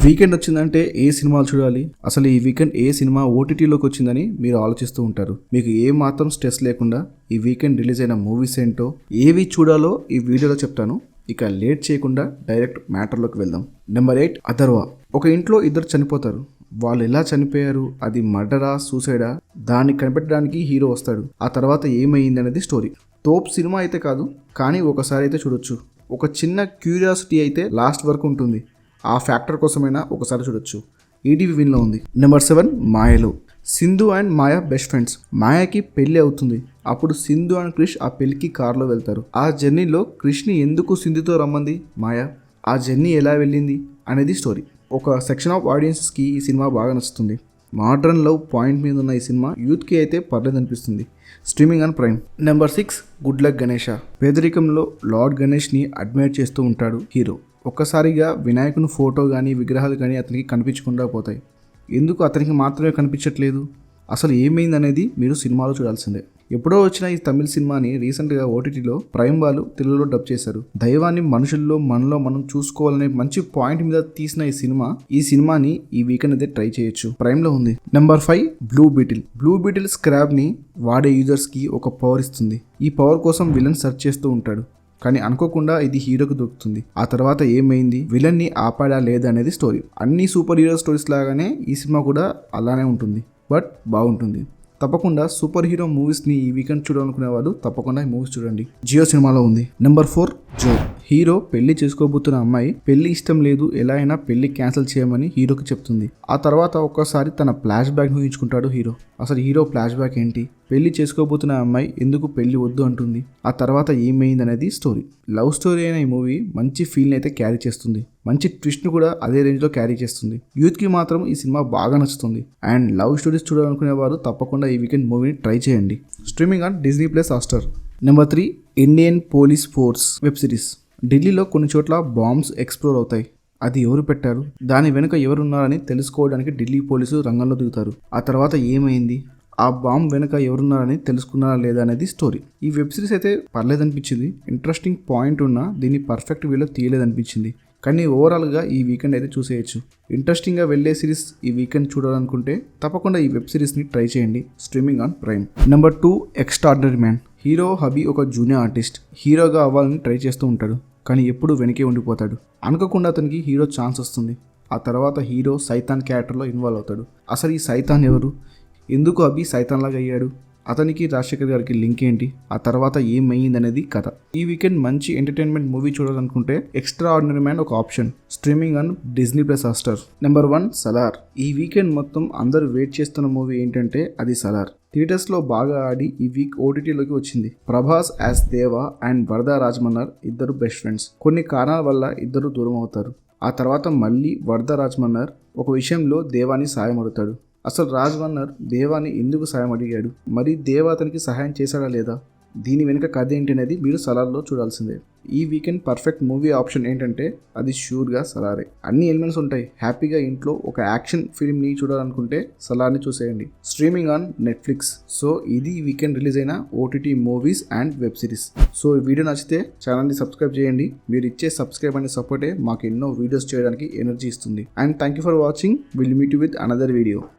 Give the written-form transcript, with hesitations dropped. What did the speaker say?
Weekend వచ్చిందంటే ఏ సినిమాలు చూడాలి, అసలు ఈ వీకెండ్ ఏ సినిమా ఓటీటీలోకి వచ్చిందని మీరు ఆలోచిస్తూ ఉంటారు. మీకు ఏ మాత్రం స్ట్రెస్ లేకుండా ఈ వీకెండ్ రిలీజ్ అయిన మూవీస్ ఏంటో, ఏవి చూడాలో ఈ వీడియోలో చెప్తాను. ఇక లేట్ చేయకుండా డైరెక్ట్ మ్యాటర్లోకి వెళ్దాం. నెంబర్ 8, అథర్వా. ఒక ఇంట్లో ఇద్దరు చనిపోతారు. వాళ్ళు ఎలా చనిపోయారు, అది మర్డరా సూసైడా, దాన్ని కనిపెట్టడానికి హీరో వస్తాడు. ఆ తర్వాత ఏమైంది అనేది స్టోరీ. తోప్ సినిమా అయితే కాదు, కానీ ఒకసారి అయితే చూడొచ్చు. ఒక చిన్న క్యూరియాసిటీ అయితే లాస్ట్ వరకు ఉంటుంది. ఆ ఫ్యాక్టర్ కోసమైనా ఒకసారి చూడొచ్చు. ఈటీవీ విన్లో ఉంది. నెంబర్ 7, మాయలో. Sindhu and Maya best friends. మాయకి పెళ్లి అవుతుంది. అప్పుడు సింధు అండ్ క్రిష్ ఆ పెళ్లికి కార్లో వెళ్తారు. ఆ జర్నీలో క్రిష్ని ఎందుకు సింధుతో రమ్మంది మాయ, ఆ జర్నీ ఎలా వెళ్ళింది అనేది స్టోరీ. ఒక సెక్షన్ ఆఫ్ ఆడియన్స్కి ఈ సినిమా బాగా నచ్చుతుంది. మోడ్రన్ లవ్ పాయింట్ మీద ఉన్న ఈ సినిమా యూత్కి అయితే పర్లేదు అనిపిస్తుంది. Streaming on prime. Number 6, good luck Ganesha. పేదరికంలో లార్డ్ గణేష్ని అడ్మైర్ చేస్తూ ఉంటాడు హీరో. ఒక్కసారిగా వినాయకుని ఫోటో కానీ విగ్రహాలు కానీ అతనికి కనిపించకుండా పోతాయి. ఎందుకు అతనికి మాత్రమే కనిపించట్లేదు, అసలు ఏమైంది అనేది మీరు సినిమాలో చూడాల్సిందే. ఎప్పుడో వచ్చిన ఈ తమిళ సినిమాని రీసెంట్గా ఓటీటీలో ప్రైమ్ వాళ్ళు తెలుగులో డబ్ చేశారు. దైవాన్ని మనుషుల్లో మనలో మనం చూసుకోవాలనే మంచి పాయింట్ మీద తీసిన ఈ సినిమాని ఈ వీకెండ్ అయితే ట్రై చేయొచ్చు. ప్రైమ్లో ఉంది. Number 5, blue beetle. Blue beetle స్క్రాబ్ని వాడే యూజర్స్కి ఒక పవర్ ఇస్తుంది. ఈ పవర్ కోసం విలన్ సెర్చ్ చేస్తూ ఉంటాడు. కానీ అనుకోకుండా ఇది హీరోకి దొరుకుతుంది. ఆ తర్వాత ఏమైంది, విలన్ ని ఆపాడా లేదా అనేది స్టోరీ. అన్ని సూపర్ హీరో స్టోరీస్ లాగానే ఈ సినిమా కూడా అలానే ఉంటుంది, బట్ బాగుంటుంది. తప్పకుండా సూపర్ హీరో మూవీస్ని ఈ వీకెండ్ చూడాలనుకునే వాళ్ళు తప్పకుండా ఈ మూవీస్ చూడండి. జియో సినిమాలో ఉంది. నెంబర్ 4, జో. హీరో పెళ్లి చేసుకోబోతున్న అమ్మాయి పెళ్లి ఇష్టం లేదు, ఎలా అయినా పెళ్లి క్యాన్సిల్ చేయమని హీరోకి చెప్తుంది. ఆ తర్వాత ఒక్కసారి తన ఫ్లాష్ బ్యాక్ ఊహించుకుంటాడు హీరో. అసలు హీరో ఫ్లాష్ బ్యాక్ ఏంటి, పెళ్లి చేసుకోబోతున్న అమ్మాయి ఎందుకు పెళ్లి వద్దు అంటుంది, ఆ తర్వాత ఏమైంది అనేది స్టోరీ. లవ్ స్టోరీ అయిన ఈ మూవీ మంచి ఫీల్ని అయితే క్యారీ చేస్తుంది. మంచి ట్విస్ట్ను కూడా అదే రేంజ్లో క్యారీ చేస్తుంది. యూత్కి మాత్రం ఈ సినిమా బాగా నచ్చుతుంది. అండ్ లవ్ స్టోరీస్ చూడాలనుకునే వారు తప్పకుండా ఈ వీకెండ్ మూవీని ట్రై చేయండి. Streaming on Disney plus Hotstar. Number 3, Indian police force web series. ఢిల్లీలో కొన్ని చోట్ల బాంబ్స్ ఎక్స్ప్లోర్ అవుతాయి. అది ఎవరు పెట్టారు, దాని వెనుక ఎవరున్నారని తెలుసుకోవడానికి ఢిల్లీ పోలీసులు రంగంలో దిగుతారు. ఆ తర్వాత ఏమైంది, ఆ బాంబ్ వెనుక ఎవరున్నారని తెలుసుకున్నారా లేదా అనేది స్టోరీ. ఈ వెబ్ సిరీస్ అయితే పర్లేదనిపించింది. ఇంట్రెస్టింగ్ పాయింట్ ఉన్నా దీన్ని పర్ఫెక్ట్ వేలో తీయలేదనిపించింది. కానీ ఓవరాల్గా ఈ వీకెండ్ అయితే చూసేయచ్చు. ఇంట్రెస్టింగ్గా వెళ్ళే సిరీస్ ఈ వీకెండ్ చూడాలనుకుంటే తప్పకుండా ఈ వెబ్ సిరీస్ని ట్రై చేయండి. Streaming on prime. Number 2, extraordinary man. Hero hubby ఒక జూనియర్ ఆర్టిస్ట్. హీరోగా అవ్వాలని ట్రై చేస్తూ ఉంటాడు, కానీ ఎప్పుడూ వెనకే ఉండిపోతాడు. అనుకోకుండా అతనికి హీరో ఛాన్స్ వస్తుంది. ఆ తర్వాత హీరో సైతాన్ క్యారెక్టర్లో ఇన్వాల్వ్ అవుతాడు. అసలు ఈ సైతాన్ ఎవరు, ఎందుకు అభి సైతాన్ లాగా అయ్యాడు, అతనికి రాజశేఖర్ గారికి లింక్ ఏంటి, ఆ తర్వాత ఏమైంది అనేది కథ. ఈ వీకెండ్ మంచి ఎంటర్టైన్మెంట్ మూవీ చూడాలనుకుంటే ఎక్స్ట్రా ఆర్డినరీ మ్యాన్ ఒక option. Streaming on Disney plus Hotstar. Number 1, Salaar. ఈ వీకెండ్ మొత్తం అందరూ వెయిట్ చేస్తున్న మూవీ ఏంటంటే అది సలార్. థియేటర్స్లో బాగా ఆడి ఈ వీక్ ఓటీటీలోకి వచ్చింది. ప్రభాస్ యాజ్ దేవా అండ్ వరదా రాజమన్నర్ ఇద్దరు బెస్ట్ ఫ్రెండ్స్. కొన్ని కారణాల వల్ల ఇద్దరు దూరం అవుతారు. ఆ తర్వాత మళ్ళీ వరదా రాజమన్నర్ ఒక విషయంలో దేవాని సాయం అడుగుతాడు. అసలు రాజమన్నర్ దేవాని ఎందుకు సాయం అడిగాడు, మరి దేవా అతనికి సహాయం చేశాడా లేదా, దీని వెనుక కథ ఏంటి అనేది మీరు సలార్లో చూడాల్సిందే. ఈ వీకెండ్ పర్ఫెక్ట్ మూవీ ఆప్షన్ ఏంటంటే అది షూర్గా సలారే. అన్ని ఎలిమెంట్స్ ఉంటాయి. హ్యాపీగా ఇంట్లో ఒక యాక్షన్ ఫిల్మ్ని చూడాలనుకుంటే సలార్ని చూసేయండి. Streaming on Netflix. సో ఇది ఈ వీకెండ్ రిలీజ్ అయిన OTT movies and web series. So ఈ వీడియో నచ్చితే ఛానల్ని సబ్స్క్రైబ్ చేయండి. మీరు ఇచ్చే సబ్స్క్రైబ్ అనే సపోర్టే మాకు ఎన్నో వీడియోస్ చేయడానికి ఎనర్జీ ఇస్తుంది. And thank you for watching. Will meet you with another video.